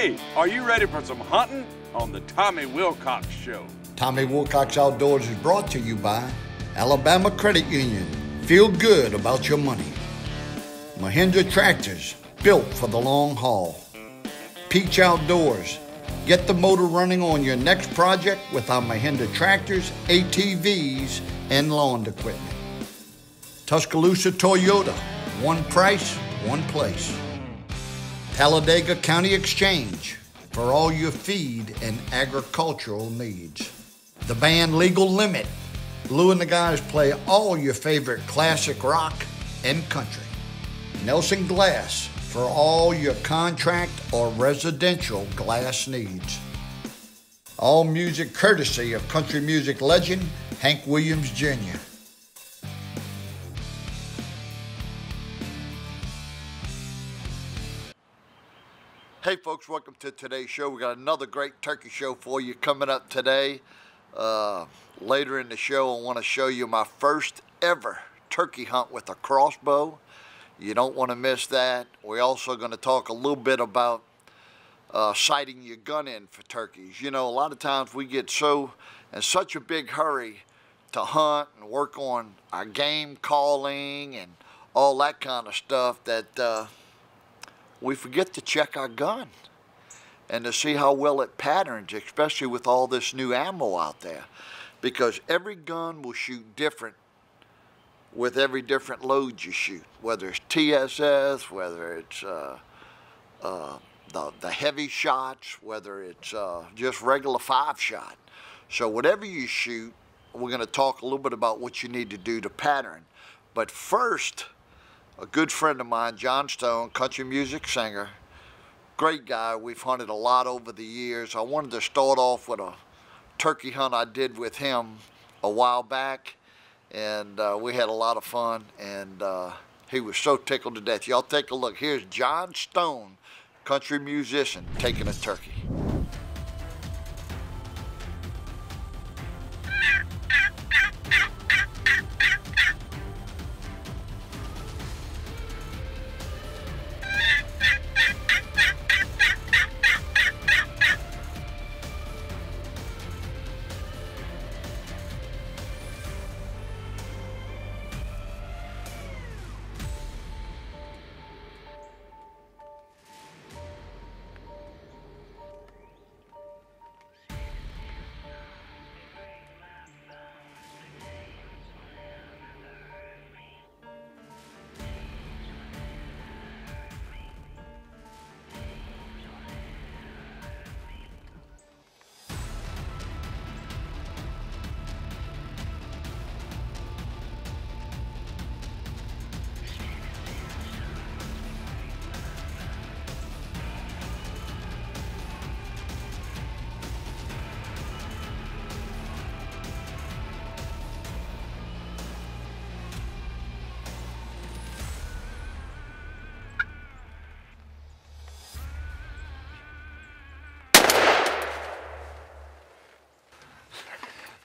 Hey, are you ready for some hunting on the Tommy Wilcox Show? Tommy Wilcox Outdoors is brought to you by Alabama Credit Union. Feel good about your money. Mahindra Tractors, built for the long haul. Peach Outdoors. Get the motor running on your next project with our Mahindra tractors, ATVs, and lawn equipment. Tuscaloosa Toyota. One price, one place. Talladega County Exchange for all your feed and agricultural needs. The band Legal Limit. Lou and the guys play all your favorite classic rock and country. Nelson Glass for all your contract or residential glass needs. All music courtesy of country music legend Hank Williams Jr. Hey folks, welcome to today's show. We got another great turkey show for you coming up today. Later in the show, I want to show you my first ever turkey hunt with a crossbow. You don't want to miss that. We're also going to talk a little bit about sighting your gun in for turkeys. You know, a lot of times we get in such a big hurry to hunt and work on our game calling and all that kind of stuff that we forget to check our gun and to see how well it patterns, especially with all this new ammo out there. Because every gun will shoot different with every different load you shoot, whether it's TSS, whether it's the heavy shots, whether it's just regular 5-shot. So whatever you shoot, we're going to talk a little bit about what you need to do to pattern. But first, a good friend of mine, John Stone, country music singer, great guy. We've hunted a lot over the years. I wanted to start off with a turkey hunt I did with him a while back, and we had a lot of fun, and he was so tickled to death. Y'all take a look. Here's John Stone, country musician, taking a turkey.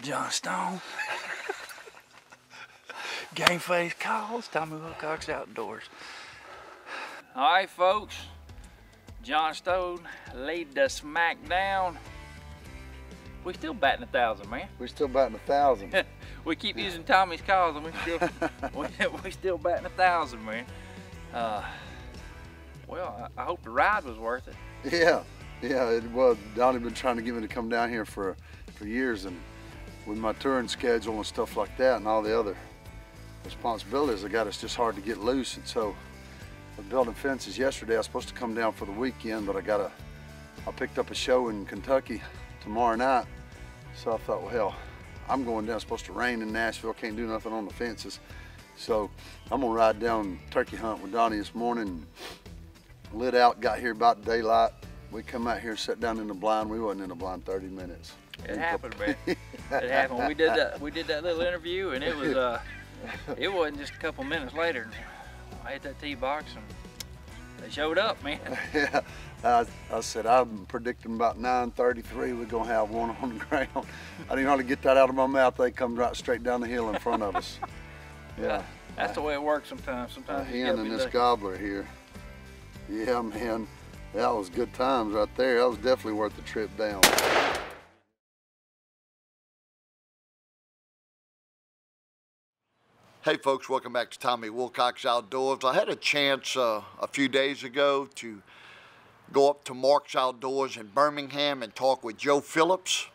John Stone. Game Face Calls, Tommy Wilcox Outdoors. All right, folks. John Stone laid the smack down. We still batting 1,000, man. We're still batting 1,000. We keep using Tommy's calls, and we still batting 1,000, man. Well, I hope the ride was worth it. Yeah, it was. Donnie been trying to get me to come down here for years, and with my touring schedule and stuff like that and all the other responsibilities I got, it's just hard to get loose. And so with building fences yesterday, I was supposed to come down for the weekend, but I picked up a show in Kentucky tomorrow night. So I thought, well, hell, I'm going down. It's supposed to rain in Nashville, can't do nothing on the fences. So I'm gonna ride down turkey hunt with Donnie this morning. Lit out, got here about daylight. We come out here, sat down in the blind. We wasn't in the blind 30 minutes. It happened, man. It happened. We did that little interview, and it wasn't just a couple minutes later. I hit that tee box, and they showed up, man. Yeah, I said I'm predicting about 9:33 we're gonna have one on the ground. I didn't hardly get that out of my mouth. They come right straight down the hill in front of us. Yeah, that's the way it works sometimes. Sometimes a hen and this gobbler here. Yeah, man. That was good times right there. That was definitely worth the trip down. Hey folks, welcome back to Tommy Wilcox Outdoors. I had a chance a few days ago to go up to Mark's Outdoors in Birmingham and talk with Joe Phillips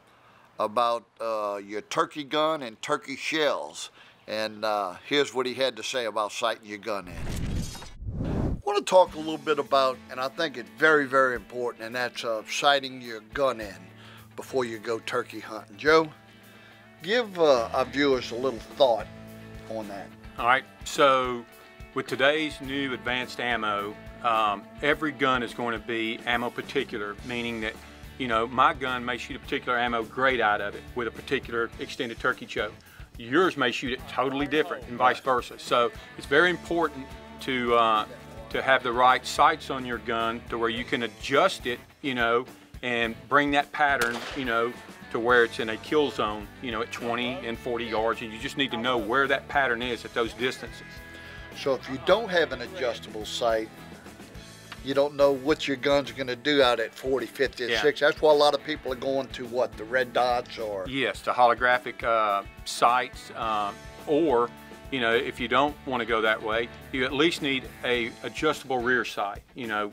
about your turkey gun and turkey shells. And here's what he had to say about sighting your gun in. I want to talk a little bit about, and I think it's very, very important, and that's sighting your gun in before you go turkey hunting. Joe, give our viewers a little thought on that. All right, so with today's new advanced ammo, every gun is going to be ammo particular, meaning that, you know, my gun may shoot a particular ammo grade out of it with a particular extended turkey choke. Yours may shoot it totally different and vice versa. So it's very important to have the right sights on your gun to where you can adjust it, you know, and bring that pattern, you know, to where it's in a kill zone, you know, at 20 and 40 yards, and you just need to know where that pattern is at those distances. So if you don't have an adjustable sight, you don't know what your gun's going to do out at 40, 50, and 60. That's why a lot of people are going to what, the red dots or? Yes, the holographic sights, or, you know, if you don't want to go that way, you at least need a adjustable rear sight. You know,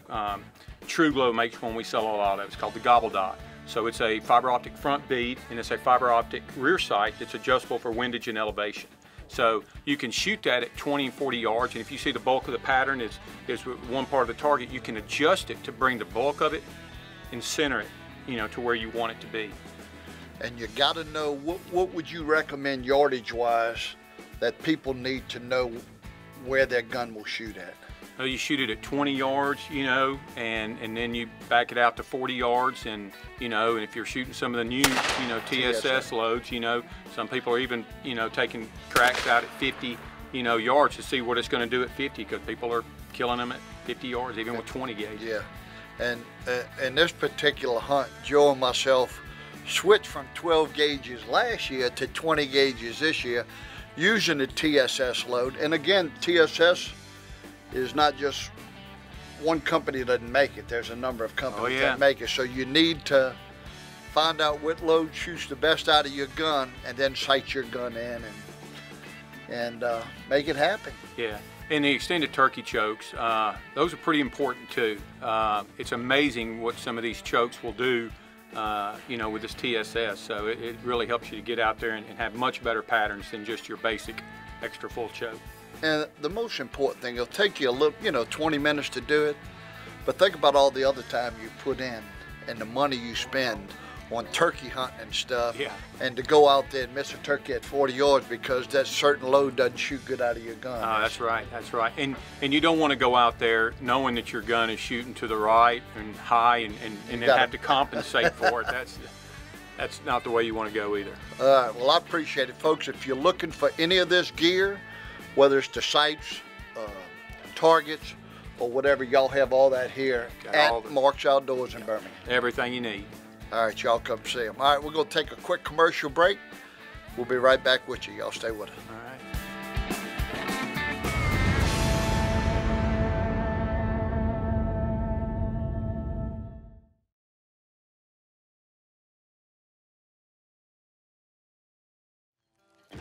True Glow makes one we sell a lot of. It's called the Gobble Dot. So it's a fiber optic front bead and it's a fiber optic rear sight that's adjustable for windage and elevation. So you can shoot that at 20 and 40 yards, and if you see the bulk of the pattern is one part of the target, you can adjust it to bring the bulk of it and center it, you know, to where you want it to be. And you got to know, what would you recommend yardage-wise that people need to know where their gun will shoot at? Well, you shoot it at 20 yards, you know, and then you back it out to 40 yards, and, you know, and if you're shooting some of the new, you know, TSS loads, you know, some people are even, you know, taking tracks out at 50, you know, yards to see what it's going to do at 50, because people are killing them at 50 yards, even with 20 gauge. Yeah, and in this particular hunt, Joe and myself switched from 12 gauges last year to 20 gauges this year, using the TSS load. And again, TSS is not just one company that doesn't make it. There's a number of companies that make it. So you need to find out what load shoots the best out of your gun, and then sight your gun in and make it happen. Yeah, and the extended turkey chokes, those are pretty important too. It's amazing what some of these chokes will do, you know, with this TSS. So it really helps you to get out there and have much better patterns than just your basic extra full choke. And the most important thing, it'll take you a little, you know, 20 minutes to do it, but think about all the other time you put in and the money you spend on turkey hunting and stuff, and to go out there and miss a turkey at 40 yards because that certain load doesn't shoot good out of your gun. Oh, that's right, that's right. And you don't want to go out there knowing that your gun is shooting to the right and high and then have to compensate for it. That's not the way you want to go either. All right, well, I appreciate it, folks. If you're looking for any of this gear, whether it's the sights, targets, or whatever, y'all have all that here at Mark's Outdoors in Birmingham. Everything you need. All right, y'all come see them. All right, we're going to take a quick commercial break. We'll be right back with you. Y'all stay with us. All right.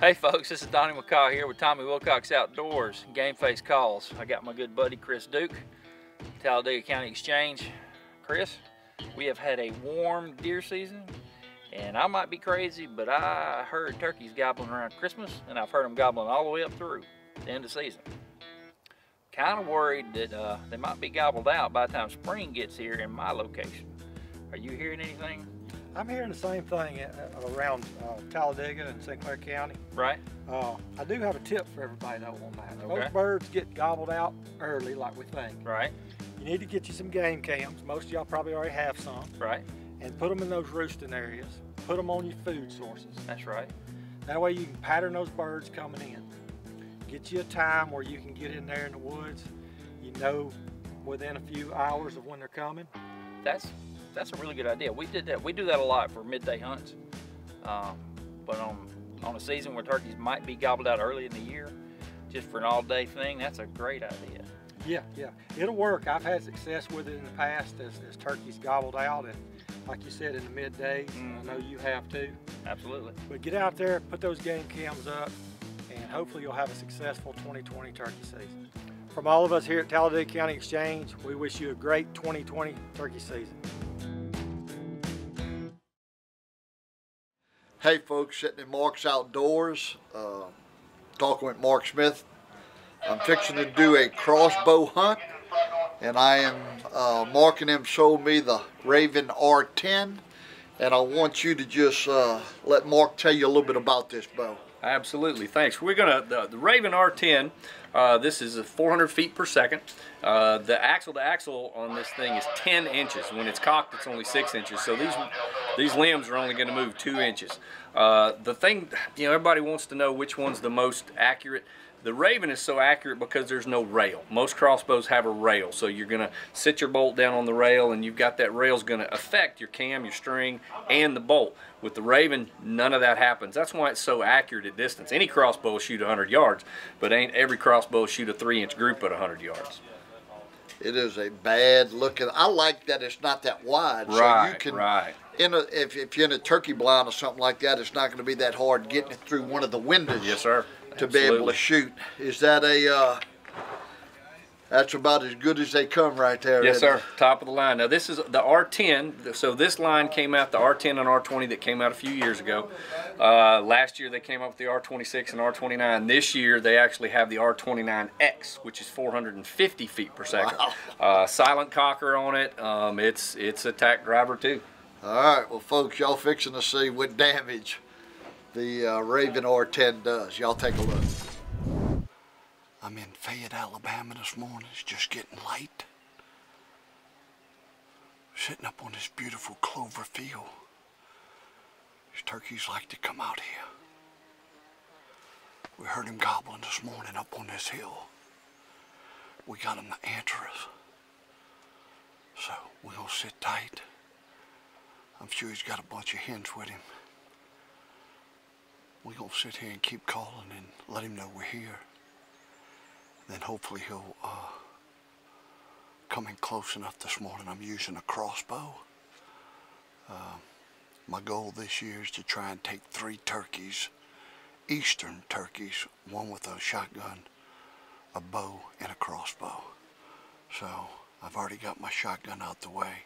Hey folks, this is Donnie McCaw here with Tommy Wilcox Outdoors, Game Face Calls. I got my good buddy Chris Duke, Talladega County Exchange. Chris, we have had a warm deer season, and I might be crazy, but I heard turkeys gobbling around Christmas, and I've heard them gobbling all the way up through the end of the season. Kind of worried that they might be gobbled out by the time spring gets here in my location. Are you hearing anything? I'm hearing the same thing around Talladega and St. Clair County. Right. I do have a tip for everybody though on that. Okay. Most birds get gobbled out early, like we think. Right. You need to get you some game cams. Most of y'all probably already have some. Right. And put them in those roosting areas. Put them on your food sources. That's right. That way you can pattern those birds coming in. Get you a time where you can get in there in the woods. You know within a few hours of when they're coming. That's a really good idea. We did that. We do that a lot for midday hunts. But on a season where turkeys might be gobbled out early in the year, just for an all-day thing, that's a great idea. Yeah, it'll work. I've had success with it in the past as turkeys gobbled out, and like you said, in the middays. I know you have too. Absolutely. But get out there, put those game cams up, and hopefully you'll have a successful 2020 turkey season. From all of us here at Talladega County Exchange, we wish you a great 2020 turkey season. Hey folks, sitting in Wilcox Outdoors, talking with Mark Smith. I'm fixing to do a crossbow hunt, and I am, Mark and him sold me the Raven R10, and I want you to just let Mark tell you a little bit about this bow. Absolutely, thanks. We're gonna, the Raven R10, this is 400 feet per second. The axle to axle on this thing is 10 inches. When it's cocked, it's only 6 inches. So these limbs are only gonna move 2 inches. The thing, you know, everybody wants to know which one's the most accurate. The Raven is so accurate because there's no rail. Most crossbows have a rail, so you're gonna sit your bolt down on the rail, and you've got that rail's gonna affect your cam, your string, and the bolt. With the Raven, none of that happens. That's why it's so accurate at distance. Any crossbow will shoot 100 yards, but ain't every crossbow will shoot a 3-inch group at 100 yards. It is a bad looking. I like that it's not that wide, Right, so you can. right. If you're in a turkey blind or something like that, it's not going to be that hard getting it through one of the windows. Yes, sir. To be able to shoot. Is that a? That's about as good as they come right there. Yes, sir. Top of the line. Now this is the R10. So this line came out, the R10 and R20 that came out a few years ago. Last year they came up with the R26 and R29. This year they actually have the R29X, which is 450 feet per second. Wow. Silent cocker on it. It's a tack driver too. All right, well, folks, y'all fixing to see what damage the Raven R10 does. Y'all take a look. I'm in Fayette, Alabama this morning. It's just getting late. Sitting up on this beautiful clover field. These turkeys like to come out here. We heard him gobbling this morning up on this hill. We got him to answer us. So we're gonna sit tight. I'm sure he's got a bunch of hens with him. We're gonna sit here and keep calling and let him know we're here. Then hopefully he'll come in close enough this morning. I'm using a crossbow. My goal this year is to try and take 3 turkeys, eastern turkeys, one with a shotgun, a bow, and a crossbow. So I've already got my shotgun out the way.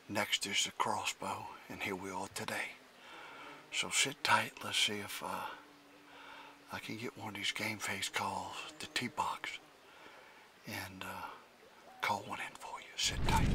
Next is the crossbow, and here we are today. So sit tight. Let's see if I can get one of these game face calls, the T-box, and call one in for you. Sit tight.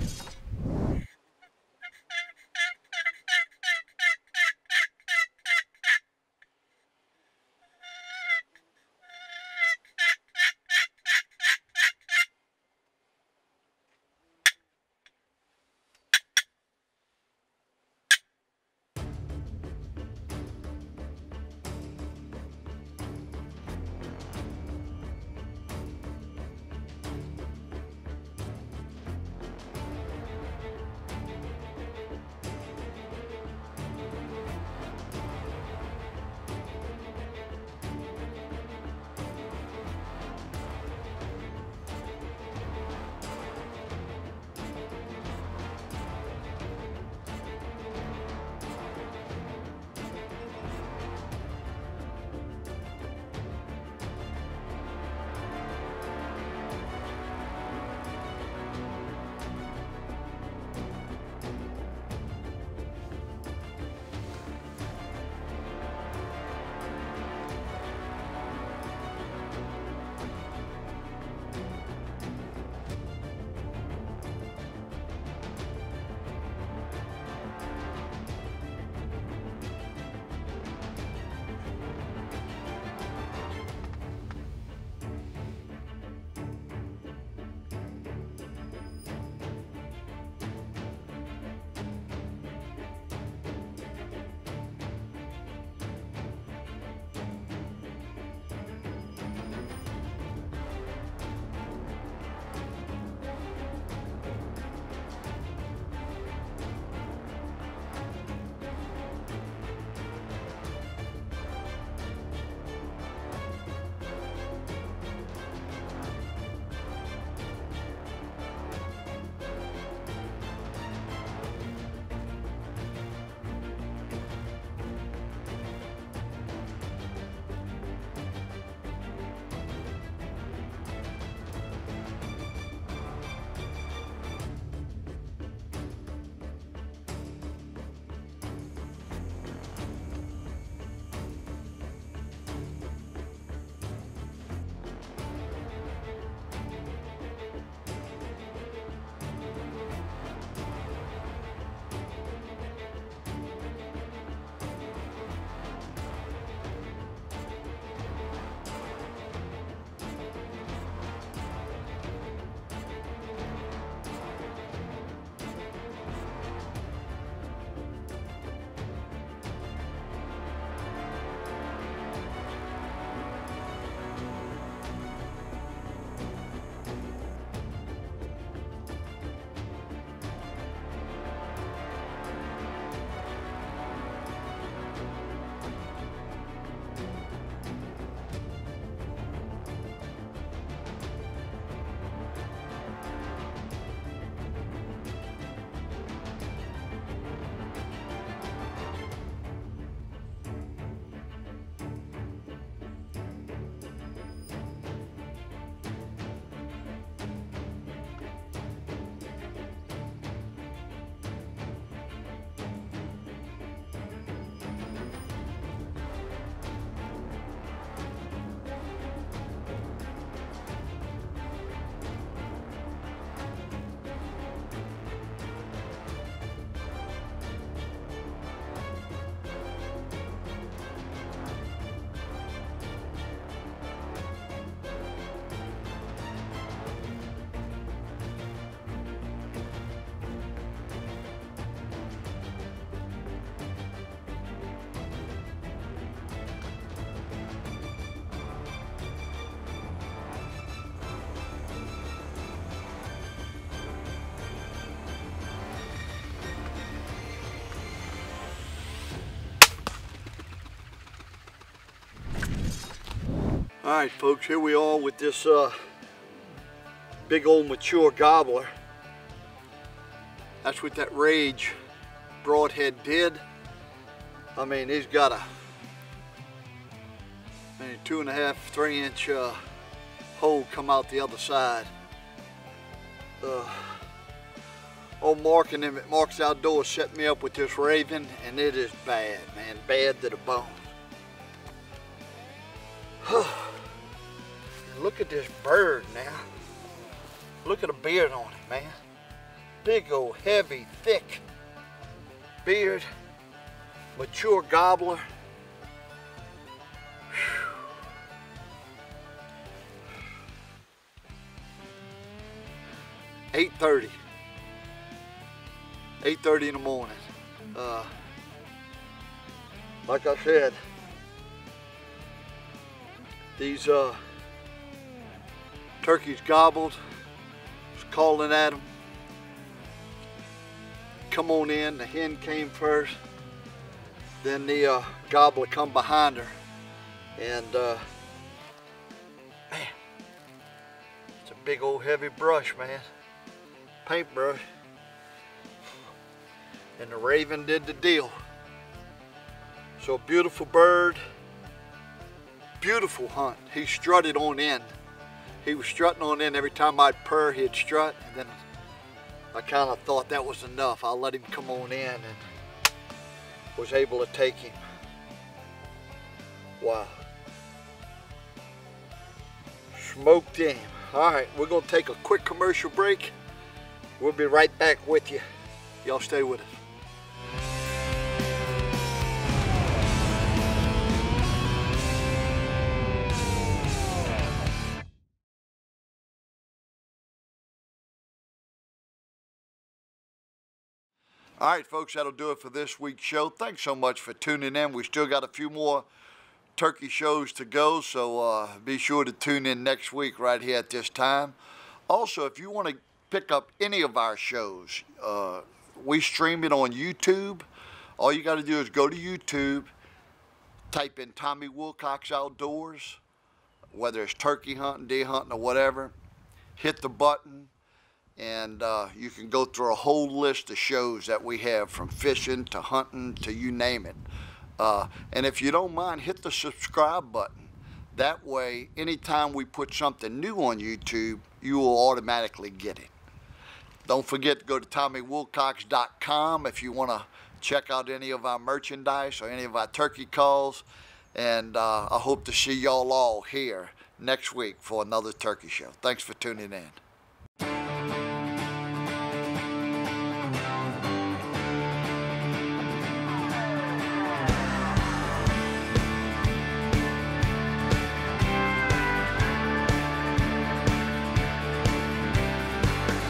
right, folks, here we are with this big old mature gobbler. That's what that Rage broadhead did. I mean, he's got a 2.5, 3 inch hole come out the other side. Old Mark and them at Wilcox Outdoors set me up with this Raven, and it is bad, man, bad to the bone. Look at this bird now. Look at the beard on it, man. Big old heavy, thick beard, mature gobbler. 8:30 in the morning. Like I said, these turkeys gobbled. Was calling at them. Come on in. The hen came first. Then the gobbler come behind her, and man, it's a big old heavy brush, man. Paintbrush. And the Raven did the deal. So beautiful bird, beautiful hunt. He strutted on in. He was strutting on in every time I'd purr, he'd strut, and then I kind of thought that was enough. I'll let him come on in, and was able to take him. Wow. Smoked him. All right, we're gonna take a quick commercial break. We'll be right back with you. Y'all stay with us. All right, folks, that'll do it for this week's show. Thanks so much for tuning in. We still got a few more turkey shows to go, so be sure to tune in next week right here at this time. Also, if you want to pick up any of our shows, we stream it on YouTube. All you got to do is go to YouTube, type in Tommy Wilcox Outdoors, whether it's turkey hunting, deer hunting, or whatever. Hit the button, and you can go through a whole list of shows that we have, from fishing to hunting to you name it. And if you don't mind, hit the subscribe button. That way, anytime we put something new on YouTube, you will automatically get it. Don't forget to go to TommyWilcox.com if you want to check out any of our merchandise or any of our turkey calls. And I hope to see y'all all here next week for another turkey show. Thanks for tuning in.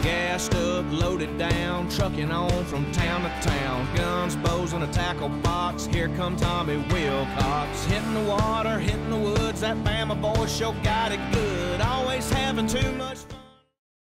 Gassed up, loaded down, trucking on from town to town. Guns, bows, and a tackle box. Here come Tommy Wilcox. Hitting the water, hitting the woods. That Bama boy sure got it good. Always having too much fun.